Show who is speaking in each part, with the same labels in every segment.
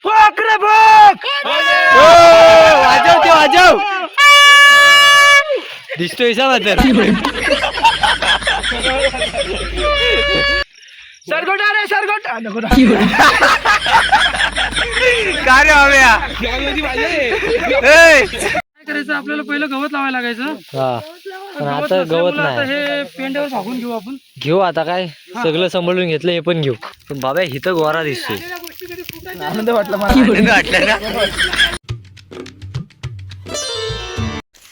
Speaker 1: Folk रे folk.
Speaker 2: वाजव ते वाजव. दिसतोय सा मात्र.
Speaker 1: सरगोटा रे सरगोटा.
Speaker 2: का रे हव्या.
Speaker 3: काय करायचं आपल्याला पहिलं गवत लावायला लागायचं.
Speaker 2: पण आता गवत
Speaker 3: नसल्यामुळं आता
Speaker 2: नाही.
Speaker 3: हे पेंड्यावर भागून घेऊ आपण.
Speaker 2: घेऊ आता काय सगळं सांभाळून घेतलं हे पण घेऊ. पण बाबा इथं गोरा दिसतोय.
Speaker 1: आनंद वाटला मला.
Speaker 2: आनंद वाटला ना.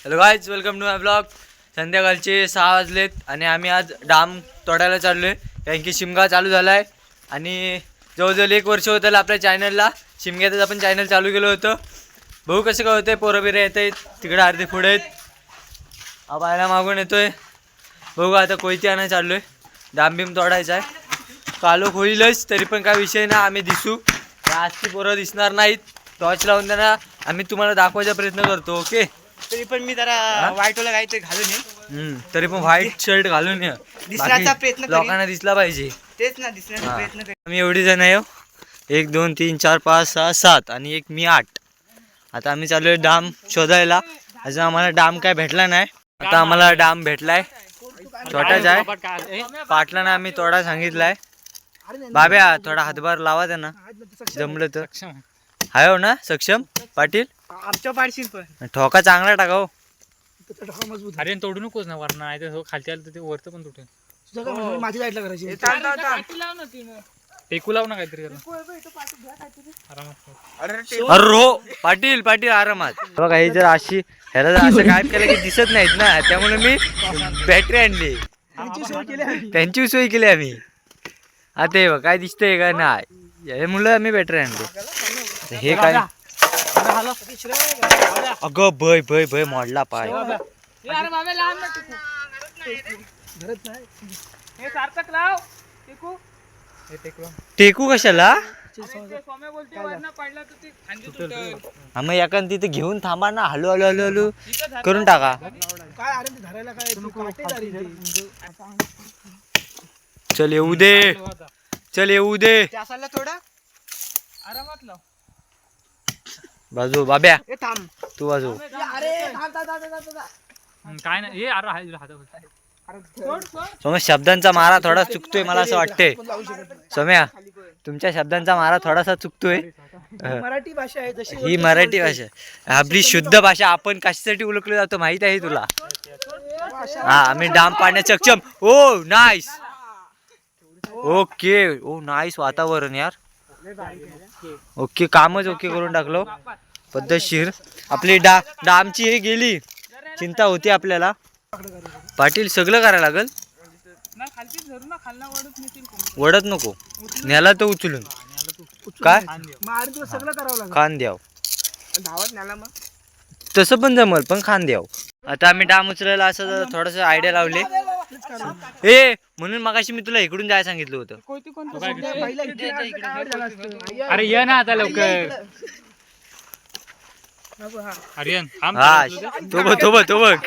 Speaker 2: Hello guys, welcome to my blog. संध्याकाळचे 6 वाजलेत आणि आम्ही आज डाम तोडायला चाललोय कारण की शिमगा चालू झालाय. आणि जवळजवळ 1 वर्ष होतं आपल्या चॅनलला. शिमग्यातच आपण चॅनल चालू केलं होतं. बघू कसं काय होतंय. पोरं बिरं येत आहेत तिकडे, अर्धे पुढे आहेत. हा बायला मागून येतोय. बघू आता कोयती आणायला चाललोय. डाम बिम तोडायचा आहे. कालो होईलच तरी पण काय विषय ना, आम्ही दिसू. आजची पोरं दिसणार नाहीत. टॉर्च लावून त्यांना आम्ही तुम्हाला दाखवायचा प्रयत्न करतो. ओके.
Speaker 1: तरी पण मी जरा व्हाईट वाला काहीतरी घालून ये.
Speaker 2: तरी पण व्हाईट शर्ट घालून ये.
Speaker 1: दिसण्याचा प्रयत्न करीन.
Speaker 2: लोकांना दिसला पाहिजे.
Speaker 1: तेच ना, दिसण्याचा प्रयत्न करीन.
Speaker 2: आम्ही एवढी जण आहे. 1 2 3 4 5 6 7 आणि एक मी 8. आता आम्ही चालू आहे डाम शोधायला. अजून आम्हाला डाम काय भेटला नाही. आता आम्हाला डाम भेटलाय. छोटाच आहे. पाटलांना आम्ही तोडा सांगितलाय. बाब्या थोडा हातभार लावा त्यांना जमलं तर. हाय हो ना सक्षम पाटील.
Speaker 1: आमच्या पाडशील पण
Speaker 2: ठोका चांगला टाकाव.
Speaker 3: अरे तोडू नकोस ना वरना, नाही तर खालती आलं तर ते वरतं पण तुटेल.
Speaker 1: माझी साईडला करायची.
Speaker 3: टेकू लाव ना काहीतरी आरामात.
Speaker 2: अरे हो पाटील पाटील आरामात. बघा हे जर अशी ह्याला जर असं काय केलं की दिसत नाहीत ना, त्यामुळे मी बॅटरी आणली. त्यांची सोय केली आम्ही. आता हे बघ काय दिसतंय का नाही, हे मुलं आम्ही बॅटरी आणली. हे काय अगं भय भय भय मोडला पाय. टेकू कशाला. हा मग एखाद तिथे घेऊन थांबा ना. हलू हलू हलू हलू करून टाका.
Speaker 1: काय अरे ते धरायला काय
Speaker 2: चल येऊ दे, चल येऊ दे.
Speaker 1: त्यासाला थोडा
Speaker 3: आरामात लाव.
Speaker 2: बाजू बाब्या
Speaker 1: ए थांब.
Speaker 2: तू बाजू.
Speaker 1: अरे थांब थांब थांब थांब थांब.
Speaker 3: काय नाही हे अरे
Speaker 2: समज शब्दांचा मारा थोडा चुकतोय मला असं वाटतंय. सोम्या तुमच्या शब्दांचा मारा थोडासा चुकतोय.
Speaker 1: मराठी भाषा आहे जशी
Speaker 2: ही मराठी भाषा आपली शुद्ध भाषा. आपण कशासाठी ओळखलं जातो माहित आहे तुला. हा आम्ही डाम पाडण्यात सक्षम. ओ नाईस. ओके ओ नाईस वातावरण यार. ओके कामच ओके करून टाकलो पद्धतशीर. आपली डामची हे गेली. चिंता होती आपल्याला. पाटील सगळं करायला लागल. वडत नको न्याला तर उचलून काय
Speaker 1: मार सगळं करावं लागेल.
Speaker 2: खान द्याव.
Speaker 1: धावत न्याला मग
Speaker 2: तसं पण जमल पण खान द्याव. आता आम्ही डाम उचलायला असं थोडस आयडिया लावले. ए म्हणून मगाशी मी तुला इकडून जायला सांगितलं होतं.
Speaker 3: अरे ये ना आता लवकर. आर्यन
Speaker 2: हा तो बघ तो बघ तो बघ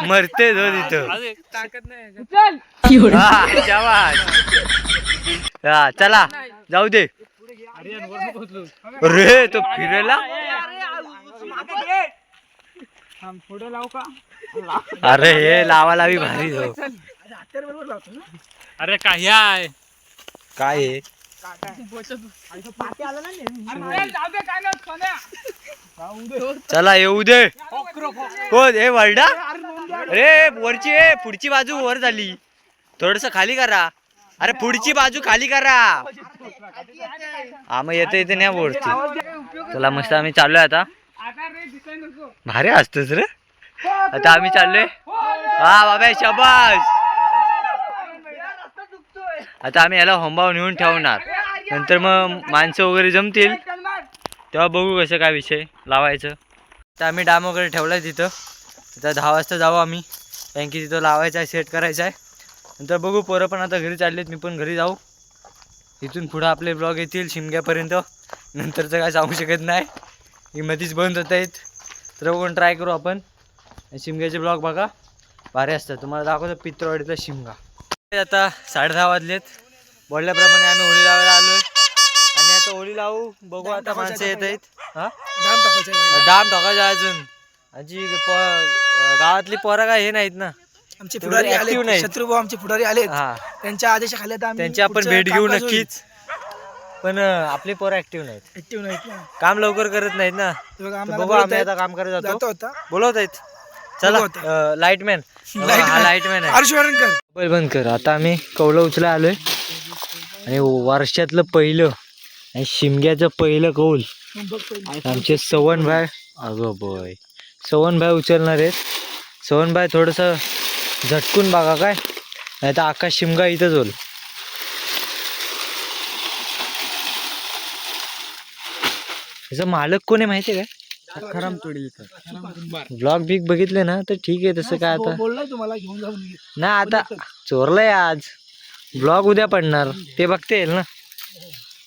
Speaker 2: मरते तो तिथं. हा शाबास. हा चला जाऊ दे. अरे तो फिरायला.
Speaker 3: पुढे लावू का.
Speaker 2: अरे हे लावा लावी भारी हो.
Speaker 3: अरे काय आहे
Speaker 2: काय आहे? चला येऊ दे. हो हे वरडा. अरे वरची पुढची बाजू वर झाली. थोडस खाली करा. अरे पुढची बाजू खाली करा. हा मग येते येते नाही वरती. चला मस्त आम्ही चाललोय आता. भारी असतोच रे. आता आम्ही चाललोय. हा बाबा शाबास. आता आम्ही याला होंबावर नेऊन ठेवणार. नंतर मग माणसं वगैरे जमतील तेव्हा बघू कसं काय विषय लावायचं. तर आम्ही डाम वगैरे ठेवलाय तिथं. आता 10 वाजता जाऊ आम्ही कारण की तिथं लावायचं आहे, सेट करायचं आहे. नंतर बघू. पोरं पण आता घरी चाललेत, मी पण घरी जाऊ. इथून पुढं आपले ब्लॉग येतील शिमग्यापर्यंत. नंतरचं काय सांगू शकत नाही. ही मधीच बंद होत आहेत. तर बघून ट्राय करू आपण. शिमग्याचे ब्लॉग बघा भारी असतात. तुम्हाला दाखवतो पित्रवाडीतला शिमगा. आता 10:30 वाजलेत. बोलल्याप्रमाणे आम्ही होळी लावायला आलोय. आणि आता मस्त होळी लावू. बघू आता माणसं येत आहेत. हा
Speaker 4: डाम टाकायचा आहे.
Speaker 2: डाम टाकायचा अजून. आजी गावातली पोरं काय हे नाहीत ना.
Speaker 4: आमचे
Speaker 2: तेवढे
Speaker 4: पुढारी
Speaker 2: active
Speaker 4: आले
Speaker 2: नाहीत.
Speaker 4: शत्रुभाऊ आमचे पुढारी आले
Speaker 2: हा
Speaker 4: त्यांच्या आदेशाखाली आता आम्ही
Speaker 2: त्यांची आपण
Speaker 4: पुढचं
Speaker 2: भेट घेऊ
Speaker 4: कामकाज होईल.
Speaker 2: नक्कीच. पण आपले पोरं ऍक्टिव्ह नाहीत.
Speaker 4: Active नाहीत ना.
Speaker 2: काम लवकर करत नाहीत ना.
Speaker 4: ते बघा
Speaker 2: तर
Speaker 4: आम्हाला
Speaker 2: बघू आम्ही
Speaker 4: बोलवतायत.
Speaker 2: आता काम करत
Speaker 4: जातो
Speaker 2: जातो.
Speaker 4: होता
Speaker 2: बोलवत आहेत. चला
Speaker 4: बघू
Speaker 2: लाईटमॅन.
Speaker 4: Lightman.
Speaker 2: लाईटमॅन आहे.
Speaker 4: हर्षवर्धनकर
Speaker 2: मोबाईल बंद कर. आता आम्ही कौलं उचला आलोय आणि वर्षातलं पहिलं आणि शिमग्याचं पहिलं कौल आमचे सवन भाई. अगं बोय सवन भाई उचलणार आहेत. सवन भाई थोडस झटकून बघा काय नाही तर आकाश शिमगा इथंच होईल. याचा मालक कोण आहे माहिती आहे काय?
Speaker 1: खराम तोडी
Speaker 2: ब्लॉग बिग बघितले ना तर ठीक आहे. तसं काय आता
Speaker 4: बोललाय तुम्हाला घेऊन जाऊन ये.
Speaker 2: नाही आता चोरलंय आज. ब्लॉग उद्या पडणार ते बघते येईल ना.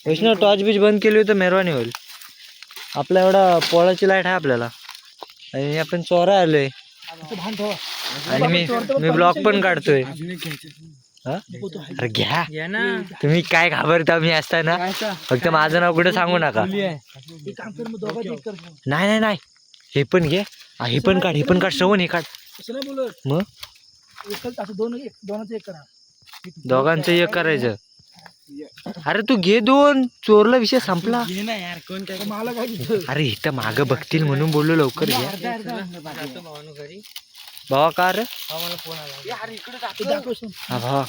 Speaker 2: वैष्णव टॉर्च बीच बंद केली तर मेहरबानी होईल. आपला एवढा पोळाची लाईट आहे आपल्याला आणि आपण चोरा आलोय
Speaker 4: असं भान ठेवा.
Speaker 2: आणि मी ब्लॉग पण काढतोय. हा? अरे घ्या
Speaker 3: या ना.
Speaker 2: तुम्ही काय घाबरता मी असताना. फक्त माझं नाव कुठं सांगू नका.
Speaker 4: एक काम कर मग दोघांचं एक कर.
Speaker 2: नाही नाही नाही हे पण घे. हे पण काढ हे पण काढ. श्रवण हे काढ.
Speaker 4: तसं नाही बोलत
Speaker 2: मग
Speaker 4: एकच असं दोनाचं एक करा.
Speaker 2: दोघांचं एक करायचं. अरे तू घे दोन. चोरला विषय संपला.
Speaker 4: तर मला काय दिसतं?
Speaker 2: अरे इथं मागं बघतील म्हणून बोललो लवकर घ्या.
Speaker 3: जातो भावानं घरी.
Speaker 2: भावा का रे?
Speaker 3: हा मला फोन आला.
Speaker 4: ते दाखवशील.
Speaker 2: हा भावा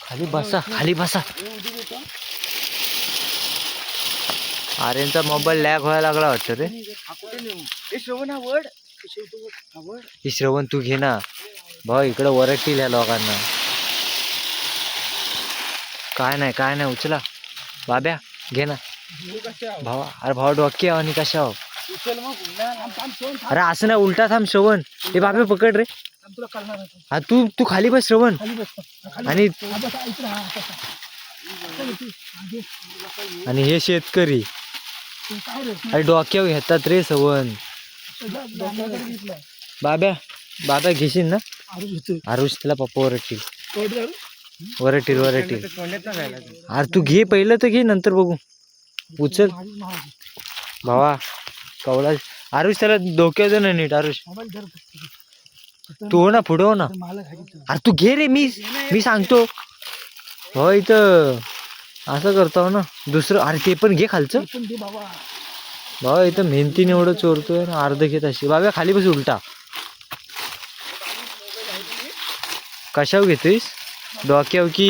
Speaker 2: खाली बसा खाली बसा. आर्यनचा मोबाईल लॅग व्हायला लागला वाटतं रे. हे श्रवण तू घे ना भाऊ. इकडं वरटतील ह्या लोकांना. काय नाही उचला. बाब्या घे ना भावा. अरे भावा डोके आणि कशा हो. अरे असं नाही उलटा थांब श्रवण. हे बाबे पकड रे.
Speaker 4: तुला कळणार आहे.
Speaker 2: हा तू खाली बस श्रवण.
Speaker 4: खाली बस. खाली
Speaker 2: आणि
Speaker 4: हा बस, इकडं हा, तसा. चल इथे. हा, घे.
Speaker 2: आणि हे शेतकरी
Speaker 4: ते काय रे?
Speaker 2: अरे डोक्यावर घेतात रे श्रवण.
Speaker 4: डोक्यावर घेतलाय.
Speaker 2: बाब्या घेशील ना.
Speaker 4: आरू घेतोय.
Speaker 2: आरुष त्याला पप्पा वरटतील
Speaker 4: कोट घालू?
Speaker 2: वरटतील. अरे तू घे पहिलं तर घे नंतर बघू. उचल
Speaker 4: माझी महाग.
Speaker 2: भावा कवला. आरुष त्याला डोक्यावर ना नीट. आरुष
Speaker 4: मोबाईल धर.
Speaker 2: तू हो ना पुढं हो ना.
Speaker 4: मला खायचं.
Speaker 2: अरे तू घे रे. मी सांगतो हो इथं असं करतो ना दुसरं. अरे ते पण घे खालचं.
Speaker 4: पण दे बाबा.
Speaker 2: भावा इथं मेहनतीने एवढं चोरतोय ना. अर्ध घेत अशी. बाबा खाली बस उलटा. कशावर घेतोयस डोक्यावर की?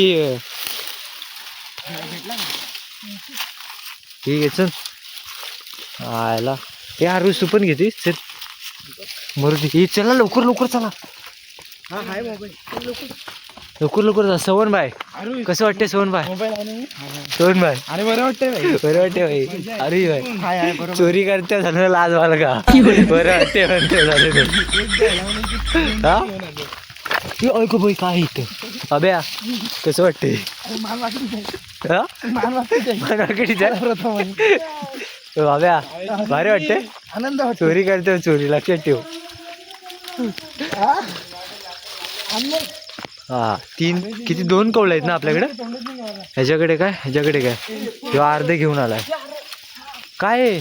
Speaker 2: ठीक आहे चल. आयला हे आरुष तू पण घेतोयस. चल मरुदी. चला लवकर चला.
Speaker 4: हा हाय मोबाईल.
Speaker 2: लवकर जा. सवन भाई
Speaker 4: आरू
Speaker 2: कसं वाटतंय सवन भाई?
Speaker 4: मोबाईल आहे ना.
Speaker 2: सवन भाई
Speaker 4: अरे बरं वाटतंय भाई.
Speaker 2: बरं वाटते भाई. अरे भाई
Speaker 4: हाय हाय बरोबर.
Speaker 2: चोरी करते झालं लाज वाल का? बरं वाटते म्हणते झालं. हा ऐकू भाई काय इथं अभ्या कसं वाटते?
Speaker 4: अरे मान वाटली आहे.
Speaker 2: हा
Speaker 4: मान वाटली आहे.
Speaker 2: मार्केटीचा
Speaker 4: प्रथम
Speaker 2: बाब्या भारी वाटते.
Speaker 4: आनंद वाटतो.
Speaker 2: चोरी करते चोरी लक्षात ठेव.
Speaker 4: हा? आनंद.
Speaker 2: हा तीन किती 2 कौल आहेत ना आपल्याकडे.
Speaker 4: तोंडात नाही मला.
Speaker 2: ह्याच्याकडे काय ह्यो अर्धे घेऊन आलाय. काय आहे?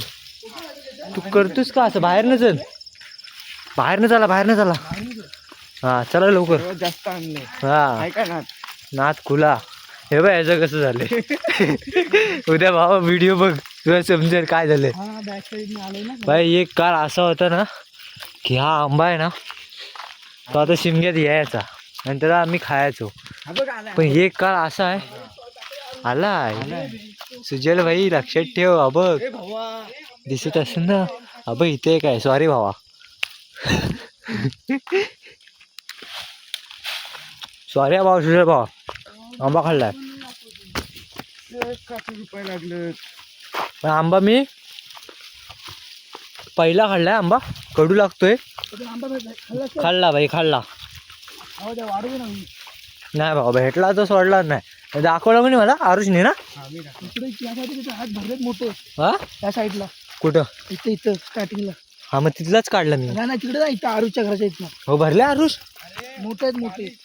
Speaker 2: तू करतोस का असं? बाहेरनं चला. हा चला लवकर.
Speaker 4: जास्त आणले.
Speaker 2: हा
Speaker 4: काय ना.
Speaker 2: नाथ खुला. हे बघ ह्याचं कसं झालंय. उद्या भावा व्हिडिओ बघ तुला समजेल काय झालंय.
Speaker 4: हा बॅक साईडने आले ना.
Speaker 2: भाई एक काळ असा होता ना की हा आंबा आहे ना तो आता शिमग्यात यायचा आणि त्याला आम्ही खायचो.
Speaker 4: हा बघ आला.
Speaker 2: पण एक काळ असा आहे आलाय सुजल भाई लक्षात ठेव. बघ
Speaker 4: भावा.
Speaker 2: दिसत असेल ना. अबे इथे काय सॉरी भावा. सॉरी भावा सुजल भावा. आंबा खाल्लाय.
Speaker 4: ₹60 लागलं.
Speaker 2: पण आंबा मी पहिला खाल्लाय. आंबा कडू लागतोय.
Speaker 4: आंबा भेटला.
Speaker 2: खाल्ला भाई खाल्ला.
Speaker 4: हो द्या वाढू ना.
Speaker 2: नाही भाऊ भेटला तर सोडला नाही. दाखवलं म्हणे मला आरुषने ना.
Speaker 4: इकडे या साईडला हात भरलेत मोठे.
Speaker 2: हा
Speaker 4: त्या साईडला
Speaker 2: कुठं?
Speaker 4: इथं स्टार्टिंगला.
Speaker 2: हा मग तिथलाच काढला मी.
Speaker 4: नाही तिकडे नाही. इथं आरूच्या घराच्या इथं
Speaker 2: हो भरले आरुष.
Speaker 4: मोठे आहेत मोठे.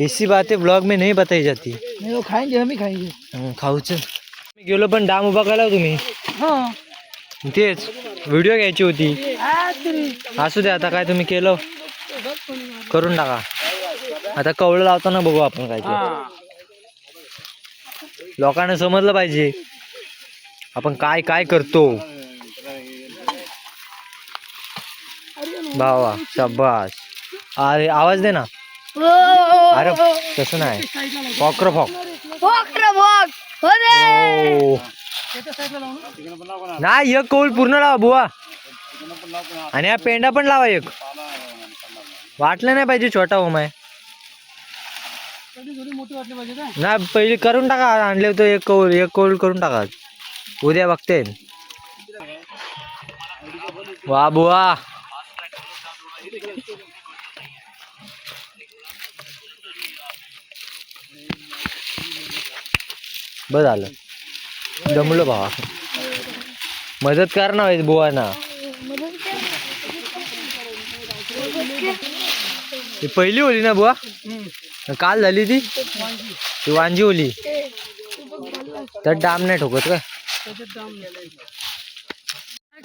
Speaker 2: ऐसी बातें ब्लॉग में नहीं बताई जाती.
Speaker 4: नहीं वो खाएंगे हम ही खाएंगे.
Speaker 2: खाऊच गेलो पण डाम उभा केला तुम्ही
Speaker 4: हो
Speaker 2: तेच व्हिडिओ घ्यायची होती. असू दे आता काय तुम्ही केलं करून टाका. आता कवळं लावताना बघू आपण काय ते. लोकांना समजलं पाहिजे आपण काय काय करतो. भावा शाबास. अरे आवाज दे ना. अरे तसं नाही फॉक फॉक. नाही एक कौल पूर्ण लावा बुवा आणि हा पेंडा पण लावा एक. वाटलं नाही पाहिजे छोटा होम आहे ना. पहिले करून टाका. आणले होते एक कौल करून टाका. उद्या बघते. वा बुवा बस झालं. जमलो भावा. मदत कर ना बुवाना. ती पहिली होली ना बुवा. काल झाली ती वांजी होली. तर डाम नाही ठोकत काय.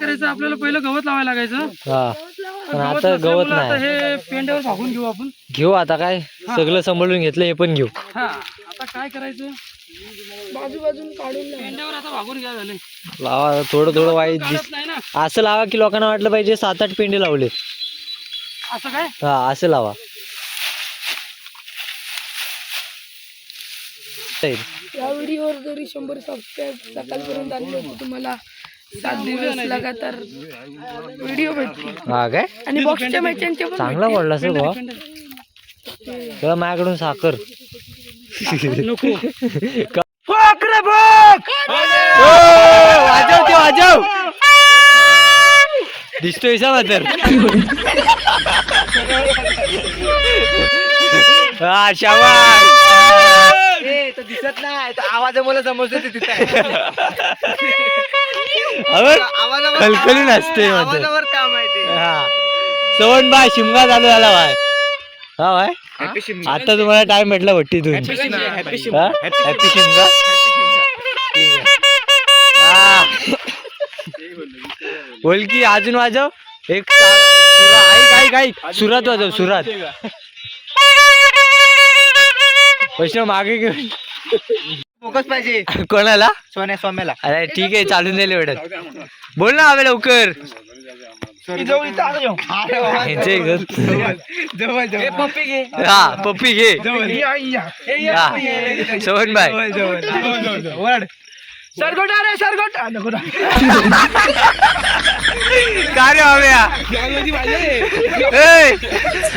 Speaker 4: करायचं आपल्याला पहिलं गवत लावायला लागायचं.
Speaker 2: हा पण आता गवत नाही.
Speaker 4: हे पेंड्यावर भागून घेऊ आपण.
Speaker 2: घेऊ आता काय सगळं सांभाळून घेतलं हे पण घेऊ.
Speaker 4: हा आता काय करायचं बाजूबाजून काढून पेंड्यावर आता भागून घ्या झाले.
Speaker 2: लावा थोडं थोडं वाईट
Speaker 4: नाही ना
Speaker 2: असं लावा की लोकांना वाटलं पाहिजे 7-8 पेंडे लावले.
Speaker 4: असं काय
Speaker 2: हा असं लावा.
Speaker 5: या व्हिडिओवर जरी 100 सबस्क्राईब सकाळपर्यंत आणले होते तुम्हाला 7 दिवस लगातार व्हिडिओ भेटतील.
Speaker 2: हा काय
Speaker 5: आणि बॉक्सच्या मॅचांचे पण
Speaker 2: चांगला पडला सर भावा. तेव्हा माझ्याकडून साखर
Speaker 4: नको
Speaker 2: वाजव ते वाजव. दिसतोय सा मात्र. हा शाबास.
Speaker 1: दिसत नाही आवाज मला समजते ते तिथे
Speaker 2: खलखली नसते
Speaker 1: आवाजावर काम आहे ते.
Speaker 2: हा सवण बाय शिमगा चालू झाला बाय. हा बाय आता तुम्हाला टाइम भेटला भट्टीतून. हॅपी शिमगा. बोल की अजून वाजव एक. ऐक सुरात वाजव सुरात. वैष्णव मागे घेऊन
Speaker 1: फोकस पाहिजे
Speaker 2: कोणाला.
Speaker 1: सोम्याला.
Speaker 2: अरे ठीक आहे चालून दिले वेळात. बोल ना हवे लवकर.
Speaker 1: पप्पी घे.
Speaker 2: हा पप्पी घे. सोहन बाय
Speaker 4: सरगोटा रे सरगोटा
Speaker 2: का रे हव्या.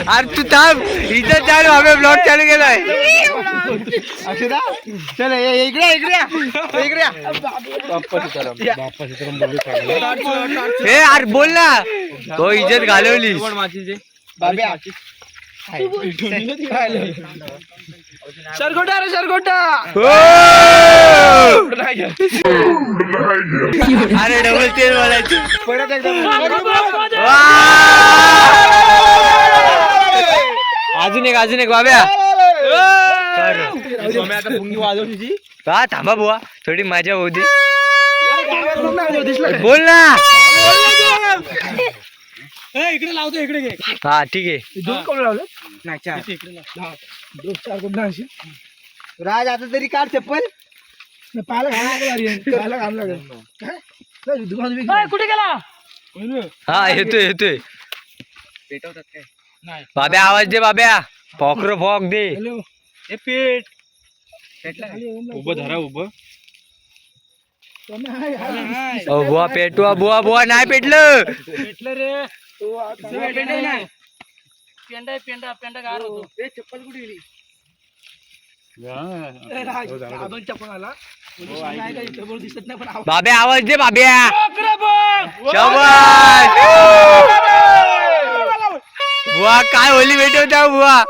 Speaker 2: अरे तू थांब इथं चालू हवे ब्लॉग चालू केलाय.
Speaker 1: चल इकडे इकडे
Speaker 2: हे अरे बोल ना. तो इज्जत घालवली.
Speaker 4: सरगोटा रे सरगोटा.
Speaker 2: अरे डबल तेल बोलायचं. अजून एक बाब्या. हा थांबा बुवा थोडी मजा होऊ दे. बोल ना.
Speaker 4: इकडे लावतो इकडे घे.
Speaker 2: हा ठीक आहे.
Speaker 4: दोन कोण लावलं
Speaker 1: नाही चार.
Speaker 4: दोन चार कोण अशी
Speaker 1: राज आता तरी काढ चप्पल.
Speaker 4: पाहायला घाम लागेल काय कुठे गेला.
Speaker 2: हा येतोय
Speaker 1: पेटवतात काय
Speaker 4: नाही
Speaker 2: बाब्या आवाज दे बाब्या. फॉकर फॉक दे.
Speaker 4: हॅलो
Speaker 1: हे पेट
Speaker 4: उभं धरा उभं.
Speaker 2: बुवा पेटवा बुवा नाही पेटलं.
Speaker 4: भेटलं रे पेंडा पेंडा पेंडा गार होतो.
Speaker 1: चप्पल कुठे गेली.
Speaker 4: चप्पल आला दिसत नाही पण
Speaker 2: बाब्या आवाज दे बाब्या. शाबास. बुवा काय होली पेटवता बुवा.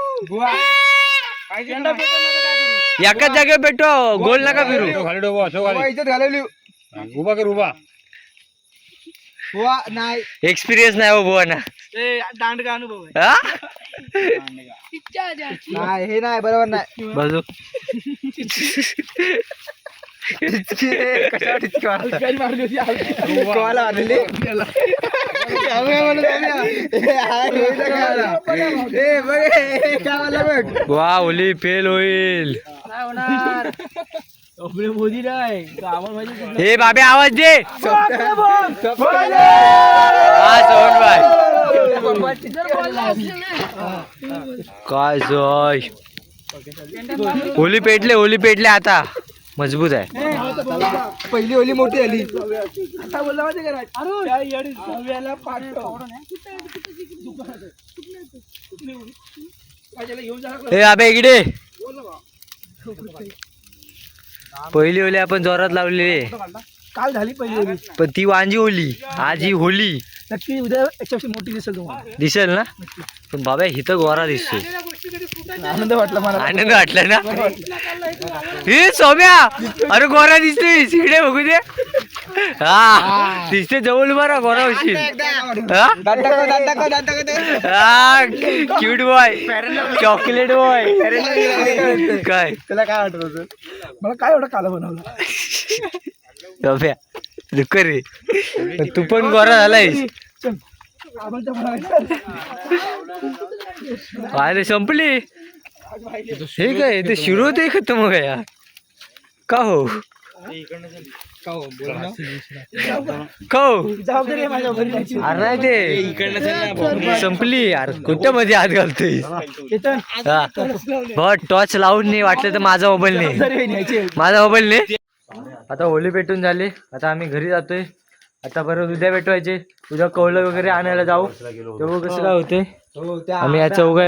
Speaker 4: पेंडा पेटवणार काय करू.
Speaker 2: एकाच जागेवर पेटव गोल नका फिरू.
Speaker 1: इज्जत घालवली.
Speaker 3: उभा कर उभा.
Speaker 1: बुवा नाही
Speaker 2: एक्सपिरियन्स नाही हो बुवा ना.
Speaker 4: दांडगा अनुभव आहे.
Speaker 2: हा?
Speaker 5: इच्छा द्यायची.
Speaker 1: नाही हे नाही बरोबर नाही.
Speaker 2: बाजू वा ओली फेल होईल. हे बाबे आवाज दे. हा सोहनबाई काय जोय. ओली पेटले आता मजबूत आहे.
Speaker 1: पहिली ओली मोठी झाली.
Speaker 2: हे अबे इकडे. पहिली ओली आपण जोरात लावलेली
Speaker 1: काल झाली पहिली ओली.
Speaker 2: पण ती वांजी ओली. आज ही होली
Speaker 1: नक्की उद्या याच्यापेक्षा मोठी दिसेल तुम्हाला.
Speaker 2: दिसेल ना. पण बाबा हिथं गोरा दिसतोय.
Speaker 1: आनंद वाटला मला.
Speaker 2: आनंद वाटला ना. हे सौम्या अरे गोरा दिसतोय. इकडे बघू दे. हा दिसते जवळ बरा गोरा होशील. हा क्यूट बॉय चॉकलेट बॉय. काय
Speaker 1: त्याला काय वाटत होतं. मला काय एवढं काला बनवलं.
Speaker 2: सौम्या दुःख रे. तू पण गोरा झालायस. अरे संपली. हे काय ते सुरू होते खतम हो गया का हो.
Speaker 1: जबाबदारी आहे माझ्या घरी जायची.
Speaker 2: अरे नाही ते संपली यार. कोणत्या मध्ये हात घालतोय. हा टॉर्च लावून नाही वाटलं तर माझा मोबाईल नाही. माझा मोबाईल नाही. आता होली पेटून झाली. आता आम्ही घरी जातोय. आता परत उद्या पेटवायचे. उद्या कौलं वगैरे आणायला जाऊ. तेव्हा कसं काय होते. आम्ही याचा उगा